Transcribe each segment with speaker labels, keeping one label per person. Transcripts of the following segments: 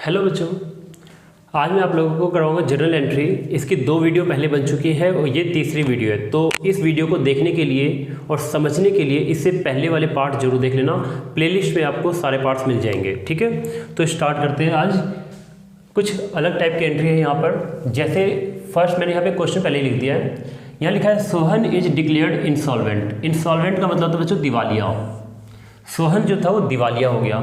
Speaker 1: Hello बच्चों, आज मैं आप लोगों को कराऊंगा जर्नल एंट्री। इसकी 2 वीडियो पहले बन चुकी है और ये तीसरी वीडियो है। तो इस वीडियो को देखने के लिए और समझने के लिए इससे पहले वाले पार्ट जरूर देख लेना। प्लेलिस्ट में आपको सारे पार्ट्स मिल जाएंगे, ठीक है। तो स्टार्ट करते हैं। आज कुछ अलग टाइप की एंट्री है यहाँ पर। जैसे फर्स्ट मैंने यहाँ पे क्वेश्चन पहले ही लिख दिया है। यहाँ लिखा है Sohan is declared insolvent. Insolvent का मतलब था बच्चों दिवालिया। सोहन जो था वो दिवालिया हो गया।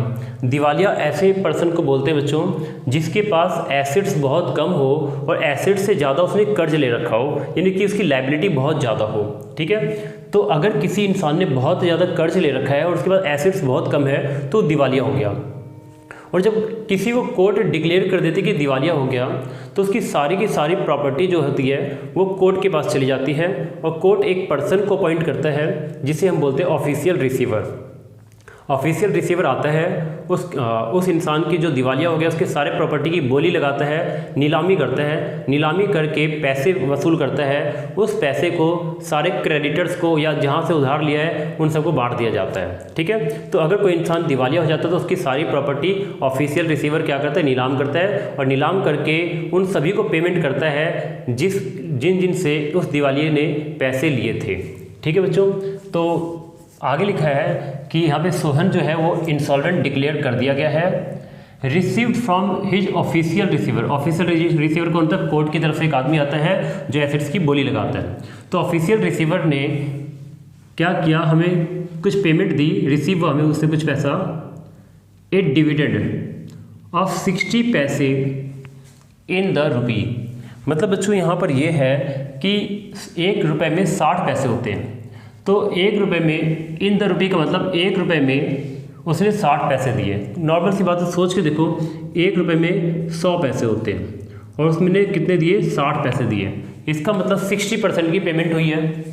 Speaker 1: दिवालिया ऐसे पर्सन को बोलते हैं बच्चों जिसके पास एसेट्स बहुत कम हो और एसेट्स से ज़्यादा उसने कर्ज ले रखा हो, यानी कि उसकी लायबिलिटी बहुत ज़्यादा हो, ठीक है। तो अगर किसी इंसान ने बहुत ज़्यादा कर्ज ले रखा है और उसके पास एसेट्स बहुत कम है तो दिवालिया हो गया। और जब किसी को कोर्ट डिक्लेयर कर देती कि दिवालिया हो गया तो उसकी सारी की सारी प्रॉपर्टी जो होती है वो कोर्ट के पास चली जाती है और कोर्ट एक पर्सन को अपॉइंट करता है जिसे हम बोलते हैं ऑफिशियल रिसीवर। ऑफिशियल रिसीवर आता है उस इंसान की जो दिवालिया हो गया उसके सारे प्रॉपर्टी की बोली लगाता है, नीलामी करता है, नीलामी करके पैसे वसूल करता है। उस पैसे को सारे क्रेडिटर्स को या जहाँ से उधार लिया है उन सबको बांट दिया जाता है, ठीक है। तो अगर कोई इंसान दिवालिया हो जाता है तो उसकी सारी प्रॉपर्टी ऑफिशियल रिसीवर क्या करता है, नीलाम करता है और नीलाम करके उन सभी को पेमेंट करता है जिन से उस दिवालिये ने पैसे लिए थे, ठीक है बच्चों। तो आगे लिखा है कि यहाँ पे सोहन जो है वो इंसॉल्वेंट डिक्लेयर कर दिया गया है। Received from his official receiver. Official receiver कौन था? कोर्ट की तरफ से एक आदमी आता है जो एसेट्स की बोली लगाता है। तो ऑफिशियल रिसीवर ने क्या किया, हमें कुछ पेमेंट दी, रिसीव हमें उससे कुछ पैसा, ए डिविडेंड ऑफ 60 पैसे इन द रुपी। मतलब बच्चों यहाँ पर यह है कि 1 रुपये में 60 पैसे होते हैं। तो 1 रुपये में इन द रुपी का मतलब 1 रुपये में उसने 60 पैसे दिए। नॉर्मल सी बात है, सोच के देखो 1 रुपये में 100 पैसे होते हैं और उसने कितने दिए? 60 पैसे दिए। इसका मतलब 60% की पेमेंट हुई है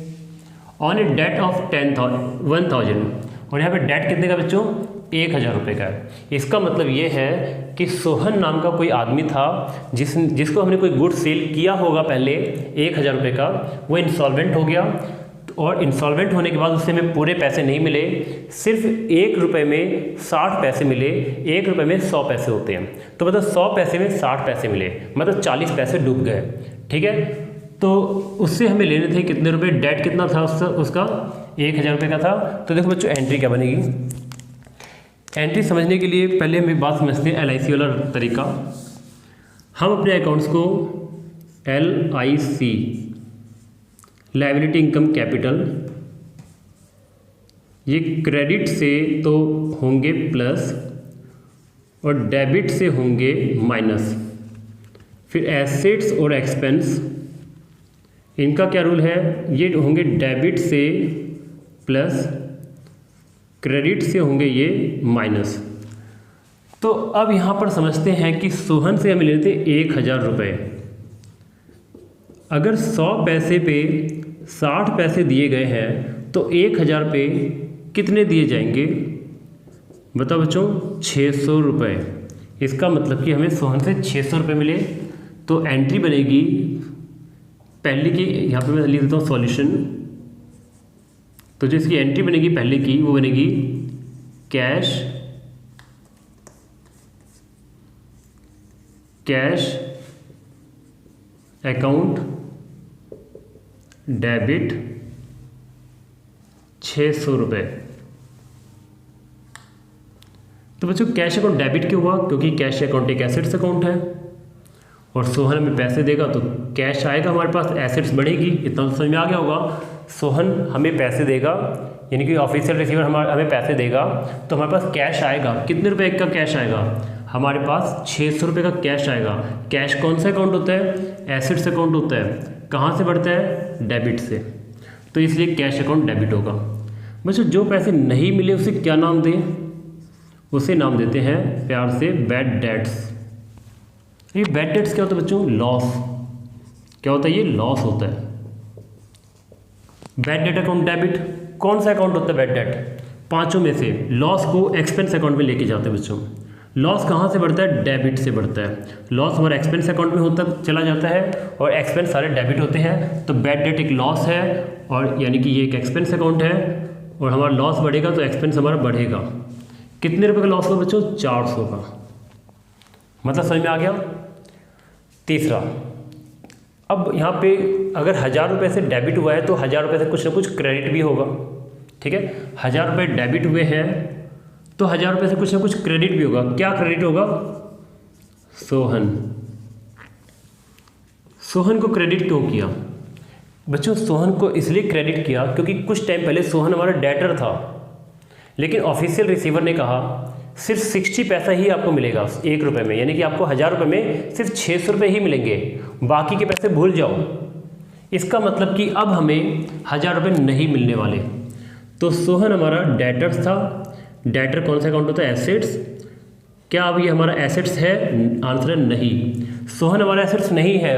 Speaker 1: ऑन ए डेट ऑफ 1000। और यहाँ पे डेट कितने का बच्चों? 1000 रुपये का है। इसका मतलब ये है कि सोहन नाम का कोई आदमी था जिसको हमने कोई गुड सेल किया होगा पहले 1000 रुपये का, वो इंसॉल्वेंट हो गया। और इंसॉल्वेंट होने के बाद उससे हमें पूरे पैसे नहीं मिले, सिर्फ 1 रुपये में 60 पैसे मिले। 1 रुपये में 100 पैसे होते हैं, तो मतलब 100 पैसे में 60 पैसे मिले, मतलब 40 पैसे डूब गए, ठीक है। तो उससे हमें लेने थे कितने रुपए? डेट कितना था उसका 1000 रुपये का था। तो देखो बच्चों एंट्री क्या बनेगी। एंट्री समझने के लिए पहले हम एक बात समझते हैं, LIC वाला तरीका। हम अपने अकाउंट्स को LIC लायबिलिटी इनकम कैपिटल, ये क्रेडिट से तो होंगे प्लस और डेबिट से होंगे माइनस। फिर एसेट्स और एक्सपेंस, इनका क्या रूल है? ये होंगे डेबिट से प्लस, क्रेडिट से होंगे ये माइनस। तो अब यहाँ पर समझते हैं कि सोहन से हमें लेते 1000 रुपये। अगर 100 पैसे पे 60 पैसे दिए गए हैं तो 1000 पे कितने दिए जाएंगे? बताओ बच्चों, 600 रुपये। इसका मतलब कि हमें सोहन से 600 रुपये मिले। तो एंट्री बनेगी पहले की, यहाँ पे मैं लिख देता हूँ सॉल्यूशन। तो जो इसकी एंट्री बनेगी पहले की वो बनेगी कैश अकाउंट डेबिट 600 रुपये। तो बच्चों कैश अकाउंट डेबिट क्यों हुआ? क्योंकि कैश अकाउंट एक एसेट्स अकाउंट है और सोहन हमें पैसे देगा तो कैश आएगा हमारे पास, एसेट्स बढ़ेगी। इतना तो समझ में आ गया होगा। सोहन हमें पैसे देगा, यानी कि ऑफिशियल रिसीवर हमें पैसे देगा तो हमारे पास कैश आएगा। कितने रुपए का कैश आएगा? हमारे पास 600 रुपये का कैश आएगा। कैश कौन सा अकाउंट होता है? एसेट्स अकाउंट होता है। कहाँ से बढ़ता है? डेबिट से। तो इसलिए कैश अकाउंट डेबिट होगा। बच्चों जो पैसे नहीं मिले उसे क्या नाम दें? उसे नाम देते हैं प्यार से बैड डेट्स। ये बैड डेट्स क्या होता है बच्चों? लॉस। क्या होता है? ये लॉस होता है। Bad debt account debit. कौन सा अकाउंट होता है बैड डेट? 5 में से लॉस को एक्सपेंस अकाउंट में लेके जाते हैं बच्चों। लॉस कहाँ से बढ़ता है? डेबिट से बढ़ता है। लॉस हमारा एक्सपेंस अकाउंट में होता चला जाता है और एक्सपेंस सारे डेबिट होते हैं। तो बैड डेट एक लॉस है और यानी कि ये एक एक्सपेंस अकाउंट है और हमारा लॉस बढ़ेगा तो एक्सपेंस हमारा बढ़ेगा। कितने रुपए का लॉस हुआ बच्चों? 400 का। मतलब समझ में आ गया। तीसरा, अब यहाँ पे अगर 1000 रुपये से डेबिट हुआ है तो 1000 रुपये से कुछ ना कुछ क्रेडिट भी होगा, ठीक है। 1000 रुपये डेबिट हुए हैं तो 1000 रुपये से कुछ ना कुछ क्रेडिट भी होगा। क्या क्रेडिट होगा? सोहन को क्रेडिट क्यों किया बच्चों? सोहन को इसलिए क्रेडिट किया क्योंकि कुछ टाइम पहले सोहन हमारा डेटर था, लेकिन ऑफिशियल रिसीवर ने कहा सिर्फ 60 पैसा ही आपको मिलेगा 1 रुपये में, यानी कि आपको 1000 रुपये में सिर्फ 600 रुपये ही मिलेंगे, बाकी के पैसे भूल जाओ। इसका मतलब कि अब हमें 1000 रुपये नहीं मिलने वाले। तो सोहन हमारा डेटर्स था। डेटर कौन सा अकाउंट होता है? एसेट्स। क्या अब ये हमारा एसेट्स है? आंसर है नहीं। सोहन हमारा एसेट्स नहीं है।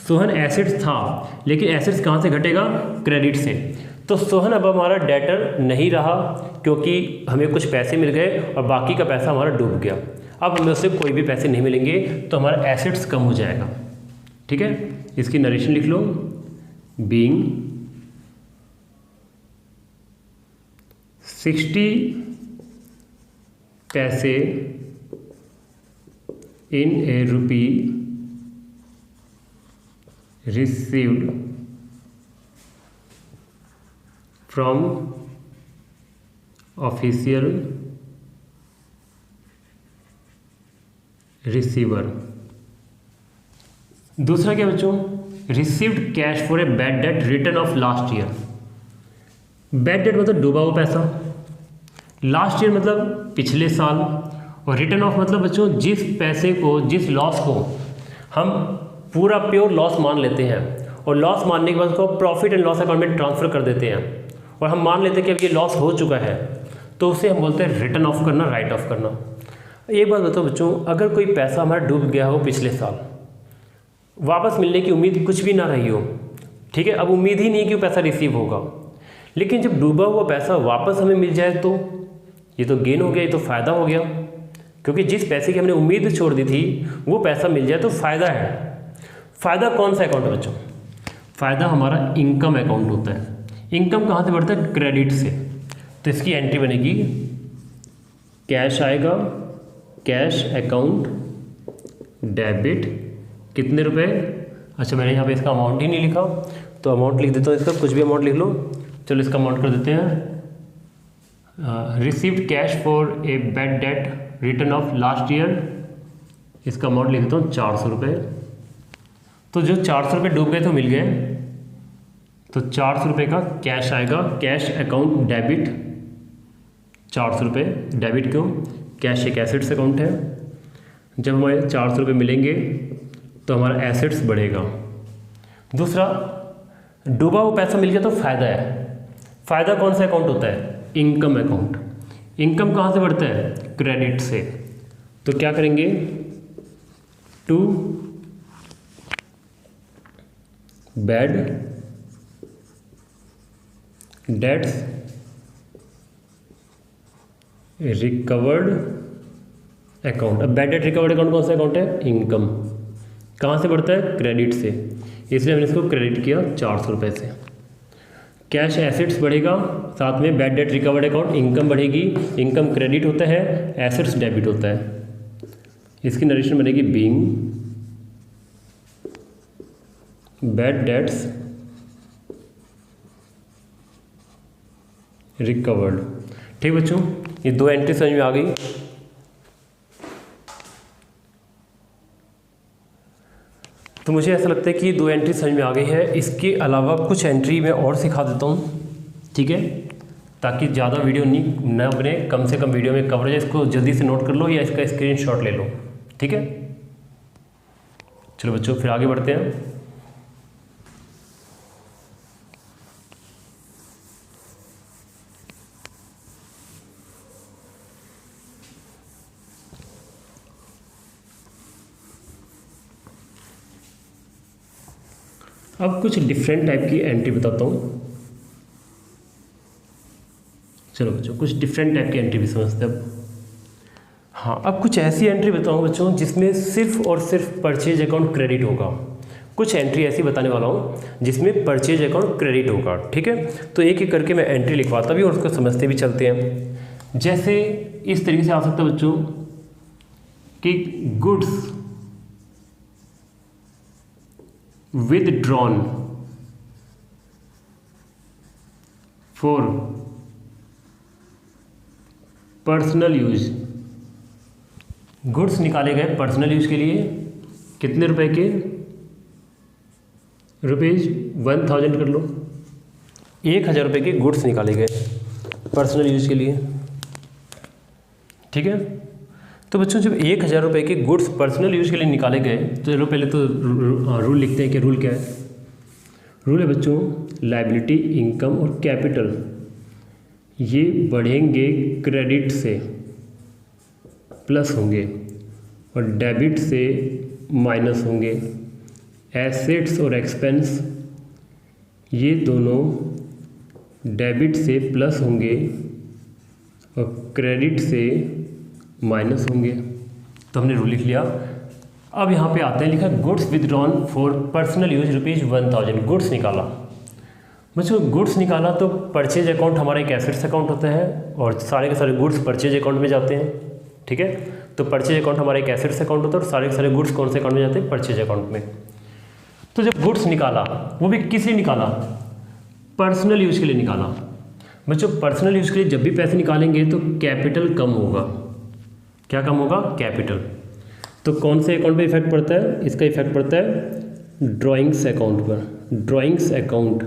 Speaker 1: सोहन एसेट्स था, लेकिन एसेट्स कहाँ से घटेगा? क्रेडिट से। तो सोहन अब हमारा डेटर नहीं रहा क्योंकि हमें कुछ पैसे मिल गए और बाकी का पैसा हमारा डूब गया। अब हमें उससे कोई भी पैसे नहीं मिलेंगे तो हमारा एसेट्स कम हो जाएगा, ठीक है। इसकी नरेशन लिख लो। बीइंग 60 पैसे in a rupee received from official receiver। दूसरा क्या बच्चों? Received cash for a bad debt return of last year. Bad debt मतलब डूबा हुआ पैसा, लास्ट ईयर मतलब पिछले साल, और रिटर्न ऑफ मतलब बच्चों जिस पैसे को, जिस लॉस को हम पूरा प्योर लॉस मान लेते हैं और लॉस मानने के बाद उसको प्रॉफिट एंड लॉस अकाउंट में ट्रांसफ़र कर देते हैं और हम मान लेते हैं कि अब ये लॉस हो चुका है, तो उसे हम बोलते हैं रिटर्न ऑफ करना, राइट ऑफ करना। एक बात बताओ बच्चों, अगर कोई पैसा हमारा डूब गया हो पिछले साल, वापस मिलने की उम्मीद कुछ भी ना रही हो, ठीक है, अब उम्मीद ही नहीं कि वो पैसा रिसीव होगा, लेकिन जब डूबा हुआ पैसा वापस हमें मिल जाए तो ये तो गेन हो गया, ये तो फ़ायदा हो गया, क्योंकि जिस पैसे की हमने उम्मीद छोड़ दी थी वो पैसा मिल जाए तो फ़ायदा है। फ़ायदा कौन सा अकाउंट है बच्चों? फ़ायदा हमारा इनकम अकाउंट होता है। इनकम कहाँ से बढ़ता है? क्रेडिट से। तो इसकी एंट्री बनेगी, कैश आएगा, कैश अकाउंट डेबिट, कितने रुपए? अच्छा मैंने यहाँ पे इसका अमाउंट ही नहीं लिखा, तो अमाउंट लिख देता हूँ इसका, कुछ भी अमाउंट लिख लो। चलो इसका अमाउंट कर देते हैं, received cash for a bad debt return of last year, इसका अमाउंट लिख देता हूँ 400 रुपये। तो जो 400 रुपये डूब गए तो मिल गए, तो 400 रुपये का कैश आएगा, कैश अकाउंट डेबिट 400 रुपये। डेबिट क्यों? कैश एक एसेट्स अकाउंट है, जब हमारे 400 रुपये मिलेंगे तो हमारा एसेट्स बढ़ेगा। दूसरा, डूबा हुआ पैसा मिल गया तो फ़ायदा है। फ़ायदा कौन सा अकाउंट होता है? Income account. इनकम कहाँ से बढ़ता है? क्रेडिट से। तो क्या करेंगे? To bad debts recovered account. अब बैड डेट रिकवर्ड अकाउंट कौन सा अकाउंट है? इनकम। कहाँ से बढ़ता है? क्रेडिट से, इसलिए हमने इसको क्रेडिट किया 400 रुपये से। कैश एसेट्स बढ़ेगा, साथ में bad debt recovered account income बढ़ेगी। इनकम क्रेडिट होता है, एसेट्स डेबिट होता है। इसकी नरेशन बनेगी, बीइंग बैड डेट्स रिकवर्ड। ठीक बच्चों, ये दो एंट्री समझ में आ गई। तो मुझे ऐसा लगता है कि दो एंट्री समझ में आ गई है। इसके अलावा कुछ एंट्री मैं और सिखा देता हूँ, ठीक है, ताकि ज़्यादा वीडियो न बने, कम से कम वीडियो में कवरेज। इसको जल्दी से नोट कर लो या इसका स्क्रीनशॉट ले लो, ठीक है। चलो बच्चों फिर आगे बढ़ते हैं। अब कुछ डिफरेंट टाइप की एंट्री बताता हूँ। चलो बच्चों कुछ डिफरेंट टाइप की एंट्री भी समझते हैं अब। हाँ, अब कुछ ऐसी एंट्री बताऊँ बच्चों जिसमें सिर्फ और सिर्फ परचेज अकाउंट क्रेडिट होगा। कुछ एंट्री ऐसी बताने वाला हूँ जिसमें परचेज अकाउंट क्रेडिट होगा, ठीक है। तो एक एक करके मैं एंट्री लिखवाता भी और उसको समझते भी चलते हैं। जैसे इस तरीके से आ सकता है बच्चों कि goods withdrawn for personal use, goods निकाले गए पर्सनल यूज के लिए कितने रुपए के, ₹1000 कर लो, 1000 रुपये के गुड्स निकाले गए पर्सनल यूज के लिए। ठीक है, तो बच्चों जब 1000 रुपये के गुड्स पर्सनल यूज के लिए निकाले गए तो चलो पहले तो रूल लिखते हैं कि रूल क्या है। रूल है बच्चों, लायबिलिटी, इनकम और कैपिटल ये बढ़ेंगे क्रेडिट से प्लस होंगे और डेबिट से माइनस होंगे। एसेट्स और एक्सपेंस ये दोनों डेबिट से प्लस होंगे और क्रेडिट से माइनस होंगे। तो हमने रूल लिख लिया। अब यहाँ पे आते हैं, लिखा goods withdrawn for personal use ₹1000, goods निकाला। बच्चों गुड्स निकाला तो परचेज अकाउंट हमारा एक एसेट्स अकाउंट होता है और सारे के सारे गुड्स परचेज अकाउंट में जाते हैं। ठीक है, तो परचेज अकाउंट हमारा एक एसेट्स अकाउंट होता है और सारे के सारे गुड्स कौन से अकाउंट में जाते हैं, परचेज अकाउंट में। तो जब गुड्स निकाला वो भी किस लिए निकाला, पर्सनल यूज के लिए निकाला। बच्चों पर्सनल यूज के लिए जब भी पैसे निकालेंगे तो कैपिटल कम होगा। क्या कम होगा, कैपिटल। तो कौन से अकाउंट पे इफेक्ट पड़ता है, इसका इफेक्ट पड़ता है ड्राइंग्स अकाउंट पर। ड्राइंग्स अकाउंट,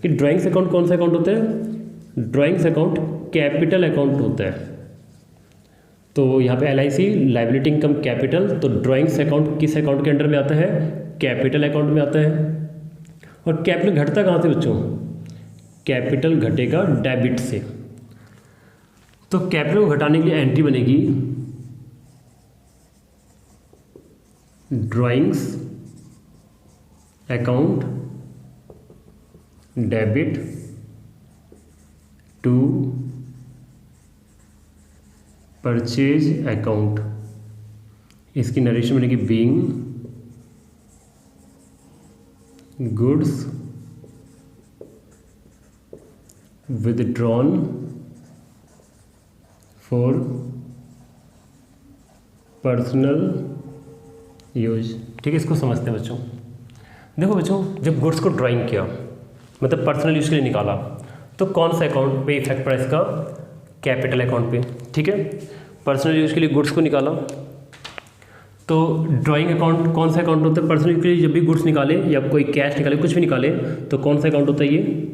Speaker 1: कि ड्राइंग्स अकाउंट कौन सा अकाउंट होता है, ड्राइंग्स अकाउंट कैपिटल अकाउंट होता है। तो यहाँ पे LIC लायबिलिटी इनकम कैपिटल, तो ड्राइंग्स अकाउंट किस अकाउंट के अंडर में आता है, कैपिटल अकाउंट में आता है। और कैपिटल घटता कहाँ से बच्चों, कैपिटल घटेगा डेबिट से। तो कैपिटल को घटाने के लिए एंट्री बनेगी drawings account debit to purchase account. इसकी नरेशन बनेगी being goods withdrawn for personal use. ठीक है, इसको समझते हैं बच्चों। देखो बच्चों जब गुड्स को ड्राइंग किया मतलब पर्सनल यूज के लिए निकाला तो कौन सा अकाउंट पे इफेक्ट पड़ा इसका, कैपिटल अकाउंट पे। ठीक है, पर्सनल यूज के लिए गुड्स को निकाला तो ड्राइंग अकाउंट कौन सा अकाउंट होता है, पर्सनल यूज के लिए जब भी गुड्स निकाले या कोई कैश निकाले कुछ भी निकाले तो कौन सा अकाउंट होता है, ये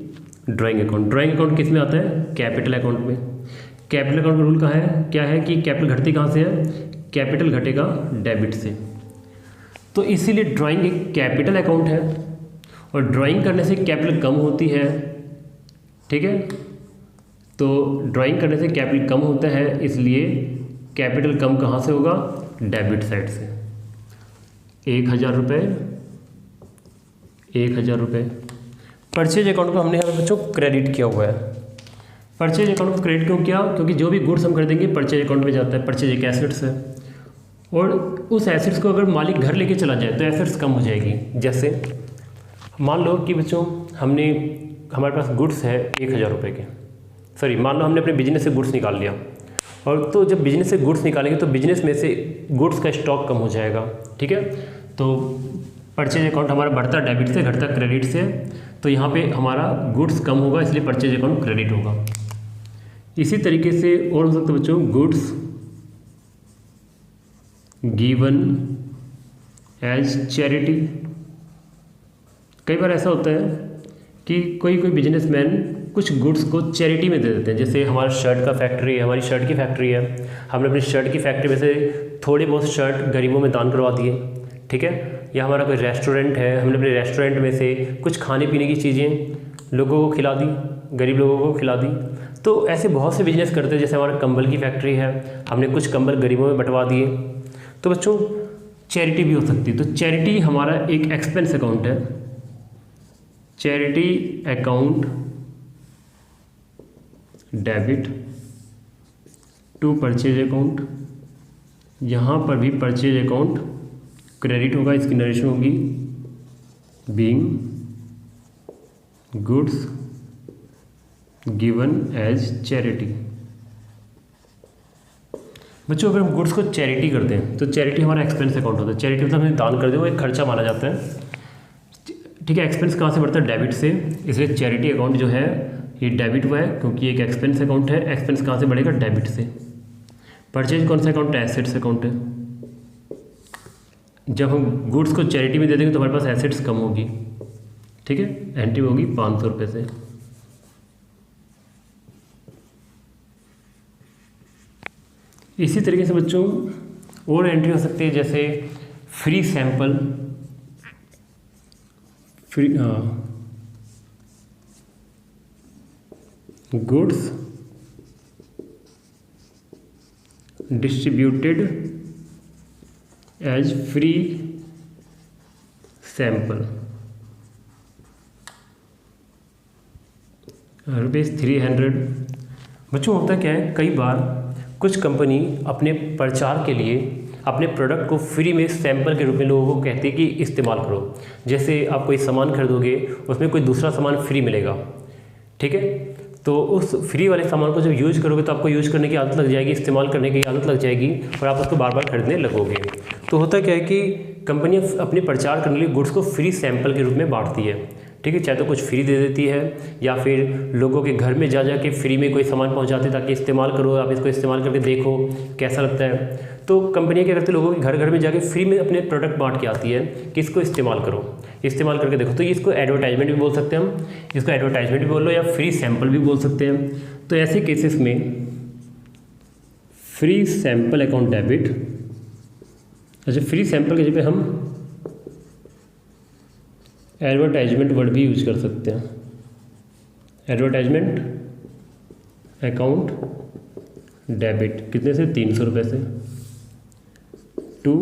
Speaker 1: ड्राइंग अकाउंट। ड्राइंग अकाउंट किस में आता है, कैपिटल अकाउंट में। कैपिटल अकाउंट का रूल कहाँ है, क्या है कि कैपिटल घटती कहाँ से है, कैपिटल घटेगा डेबिट से। तो इसीलिए ड्राइंग एक कैपिटल अकाउंट है और ड्राइंग करने से कैपिटल कम होती है। ठीक है, तो ड्राइंग करने से कैपिटल कम होता है, इसलिए कैपिटल कम कहाँ से होगा, डेबिट साइड से। 1000 रुपये परचेज अकाउंट को हमने यहाँ बच्चों क्रेडिट किया हुआ है। परचेज अकाउंट को क्रेडिट क्यों किया, क्योंकि जो भी गुड्स हम खरीदेंगे परचेज अकाउंट में जाता है। परचेज एक एसेट्स है और उस एसेट्स को अगर मालिक घर लेके चला जाए तो एसेट्स कम हो जाएगी। जैसे मान लो कि बच्चों हमारे पास गुड्स है 1000 रुपये के, सॉरी मान लो हमने अपने बिजनेस से गुड्स निकाल लिया और तो जब बिजनेस से गुड्स निकालेंगे तो बिजनेस में से गुड्स का स्टॉक कम हो जाएगा। ठीक है, तो परचेज अकाउंट हमारा बढ़ता डेबिट से घटता क्रेडिट से, तो यहाँ पे हमारा गुड्स कम होगा इसलिए परचेज अकाउंट क्रेडिट होगा। इसी तरीके से और हो सकता है बच्चों गुड्स गिवन एज चैरिटी। कई बार ऐसा होता है कि कोई बिजनेसमैन कुछ गुड्स को चैरिटी में दे देते हैं। जैसे हमारा शर्ट का फैक्ट्री है, हमारी शर्ट की फैक्ट्री है, हमने अपनी शर्ट की फैक्ट्री में से थोड़े बहुत शर्ट गरीबों में दान करवा दिए। ठीक है, या हमारा कोई रेस्टोरेंट है, हमने अपने रेस्टोरेंट में से कुछ खाने पीने की चीज़ें लोगों को खिला दी, गरीब लोगों को खिला दी। तो ऐसे बहुत से बिजनेस करते हैं। जैसे हमारा कंबल की फैक्ट्री है, हमने कुछ कंबल गरीबों में बंटवा दिए। तो बच्चों चैरिटी भी हो सकती है। तो चैरिटी हमारा एक एक्सपेंस अकाउंट है, charity account debit to purchase account. यहाँ पर भी परचेज अकाउंट क्रेडिट होगा, इसकी नरेशन होगी being goods given as charity. बच्चों अगर हम गुड्स को चैरिटी करते हैं तो चैरिटी हमारा एक्सपेंस अकाउंट होता है। चैरिटी मतलब हमें दान कर दे, वो एक खर्चा माना जाता है। ठीक है, एक्सपेंस कहाँ से बढ़ता है? डेबिट से। इसलिए चैरिटी अकाउंट जो है ये डेबिट हुआ है क्योंकि एक एक्सपेंस अकाउंट है। एक्सपेंस कहाँ से बढ़ेगा? डेबिट से। परचेज कौन सा अकाउंट है? एसेट्स अकाउंट है। जब हम गुड्स को चैरिटी में दे देंगे तो हमारे पास एसेट्स कम होगी। ठीक है, एंट्री होगी 500 रुपये से। इसी तरीके से बच्चों और एंट्री हो सकती है, जैसे free sample, free goods distributed as free sample, ₹300। बच्चों होता क्या है, कई बार कुछ कंपनी अपने प्रचार के लिए अपने प्रोडक्ट को फ्री में सैंपल के रूप में लोगों को कहती है कि इस्तेमाल करो। जैसे आप कोई सामान खरीदोगे, उसमें कोई दूसरा सामान फ्री मिलेगा। ठीक है, तो उस फ्री वाले सामान को जब यूज़ करोगे तो आपको यूज़ करने की आदत लग जाएगी, इस्तेमाल करने की आदत लग जाएगी और आप उसको बार बार खरीदने लगोगे। तो होता क्या है कि कंपनियाँ अपने प्रचार करने के लिए गुड्स को फ्री सैंपल के रूप में बांटती है। ठीक है, चाहे तो कुछ फ्री दे देती है या फिर लोगों के घर में जा के फ्री में कोई सामान पहुंचाते ताकि इस्तेमाल करो, आप इसको इस्तेमाल करके देखो कैसा लगता है। तो कंपनियां क्या करती है, लोगों के घर घर में जाके फ्री में अपने प्रोडक्ट बांट के आती है कि इसको इस्तेमाल करो, इस्तेमाल करके देखो। तो इसको एडवर्टाइजमेंट भी बोल सकते हैं हम, इसको एडवर्टाइजमेंट भी बोल लो या फ्री सैंपल भी बोल सकते हैं। तो ऐसे केसेस में फ्री सैंपल अकाउंट डेबिट, अच्छा फ्री सैंपल के जगह हम एडवर्टाइजमेंट वर्ड भी यूज कर सकते हैं। एडवर्टाइजमेंट अकाउंट डेबिट कितने से? 300 रुपये से। टू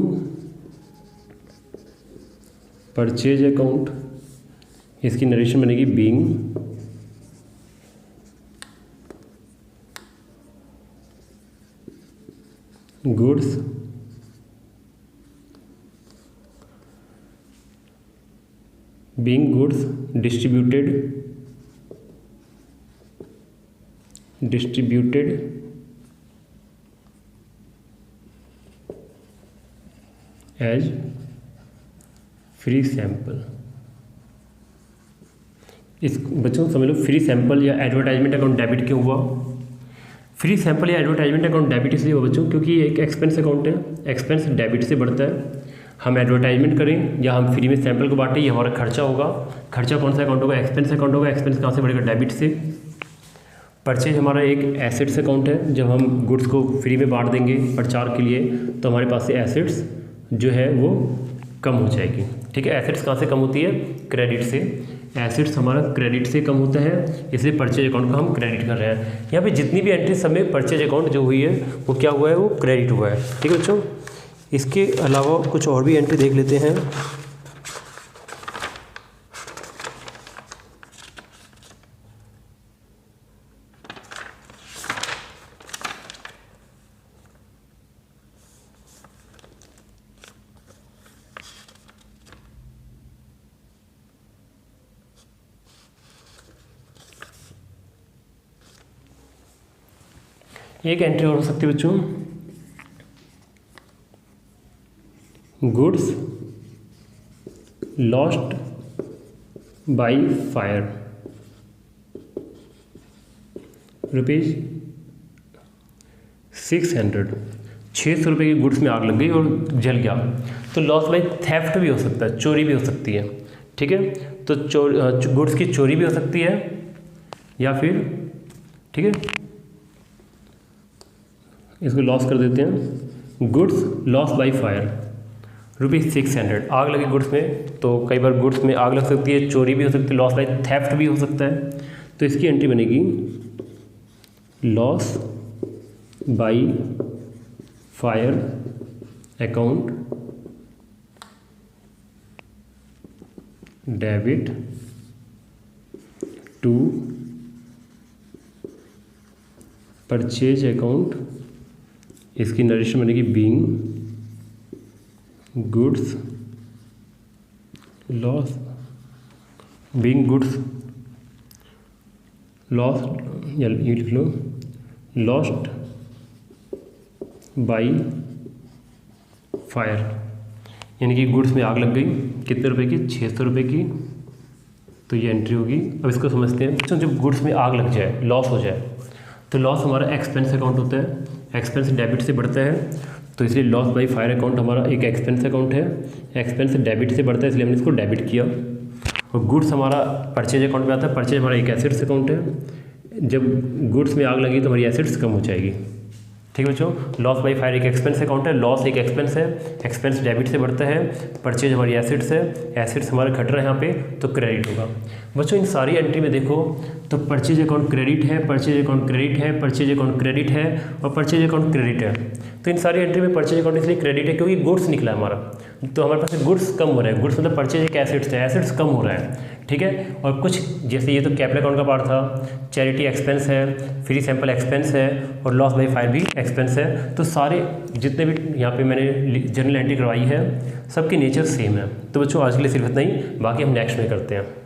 Speaker 1: परचेज अकाउंट, इसकी नरेशन बनेगी being goods distributed as free sample. इस बच्चों समझ लो, फ्री सैंपल या एडवर्टाइजमेंट अकाउंट डेबिट क्यों हुआ? फ्री सैंपल या एडवर्टाइजमेंट अकाउंट डेबिट इसलिए हुआ बच्चों क्योंकि ये एक एक्सपेंस अकाउंट है। एक्सपेंस डेबिट से बढ़ता है। हम एडवर्टाइजमेंट करें या हम फ्री में सैंपल को बांटें, ये हमारा खर्चा होगा। खर्चा कौन सा अकाउंट होगा? एक्सपेंस अकाउंट होगा। एक्सपेंस कहाँ से बढ़ेगा? डेबिट से। परचेज हमारा एक एसेट्स अकाउंट है। जब हम गुड्स को फ्री में बांट देंगे प्रचार के लिए तो हमारे पास से एसेट्स जो है वो कम हो जाएगी। ठीक है, एसेट्स कहाँ से कम होती है? क्रेडिट से। एसेट्स हमारा क्रेडिट से कम होता है, इसलिए परचेज अकाउंट को हम क्रेडिट कर रहे हैं। यहाँ पे जितनी भी एंट्री सब में परचेज अकाउंट जो हुई है वो क्या हुआ है? वो क्रेडिट हुआ है। ठीक है बच्चों, इसके अलावा कुछ और भी एंट्री देख लेते हैं। एक एंट्री और हो सकती है बच्चों, गुड्स लॉस्ट बाई फायर, ₹600। 600 रुपये की गुड्स में आग लग गई और जल गया। तो लॉस बाई थेफ्ट भी हो सकता है, चोरी भी हो सकती है। ठीक है, तो गुड्स की चोरी भी हो सकती है या फिर, ठीक है, इसको लॉस कर देते हैं। Goods loss by fire ₹600। आग लगी गुड्स में, तो कई बार गुड्स में आग लग सकती है, चोरी भी हो सकती है, लॉस बाई थेफ्ट भी हो सकता है। तो इसकी एंट्री बनेगी loss by fire account debit to purchase account, इसकी नरेशन बनेगी being goods loss, being goods loss, या ये लिख लो, लॉस्ट बाई फायर, यानी कि गुड्स में आग लग गई, कितने रुपए की, 600 रुपये की, तो ये एंट्री होगी। अब इसको समझते हैं। तो जब गुड्स में आग लग जाए, लॉस हो जाए, तो लॉस हमारा एक्सपेंस अकाउंट होता है, एक्सपेंस डेबिट से बढ़ता है, तो इसलिए लॉस बाई फायर अकाउंट हमारा एक एक्सपेंस अकाउंट है, एक्सपेंस डेबिट से बढ़ता है इसलिए हमने इसको डेबिट किया। और गुड्स हमारा परचेज अकाउंट में आता है, परचेज हमारा एक एसेट्स अकाउंट है, जब गुड्स में आग लगी तो हमारी एसेट्स कम हो जाएगी। ठीक है बच्चों, लॉस बाई फायर एक एक्सपेंस अकाउंट है, लॉस एक एक्सपेंस है, एक्सपेंस डेबिट से बढ़ता है, परचेज हमारी एसेट्स है, एसेट्स हमारा घट रहा है यहाँ पे, तो क्रेडिट होगा। बच्चों इन सारी एंट्री में देखो तो परचेज अकाउंट क्रेडिट है, परचेज अकाउंट क्रेडिट है, परचेज अकाउंट क्रेडिट है और परचेज अकाउंट क्रेडिट है। तो इन सारी एंट्री में परचेज अकाउंट इसलिए क्रेडिट है क्योंकि गुड्स निकला हमारा, तो हमारे पास गुड्स कम हो रहा है। गुड्स मतलब परचेज एक एसेट्स है, एसेट्स कम हो रहा है। ठीक है, और कुछ जैसे ये तो कैपिटल अकाउंट का पार्ट था, चैरिटी एक्सपेंस है, फ्री सैंपल एक्सपेंस है और लॉस बाई फायर भी एक्सपेंस है। तो सारे जितने भी यहाँ पे मैंने जर्नल एंट्री करवाई है सबकी नेचर सेम है। तो बच्चों आज के लिए सिर्फ इतना ही, बाकी हम नेक्स्ट में करते हैं।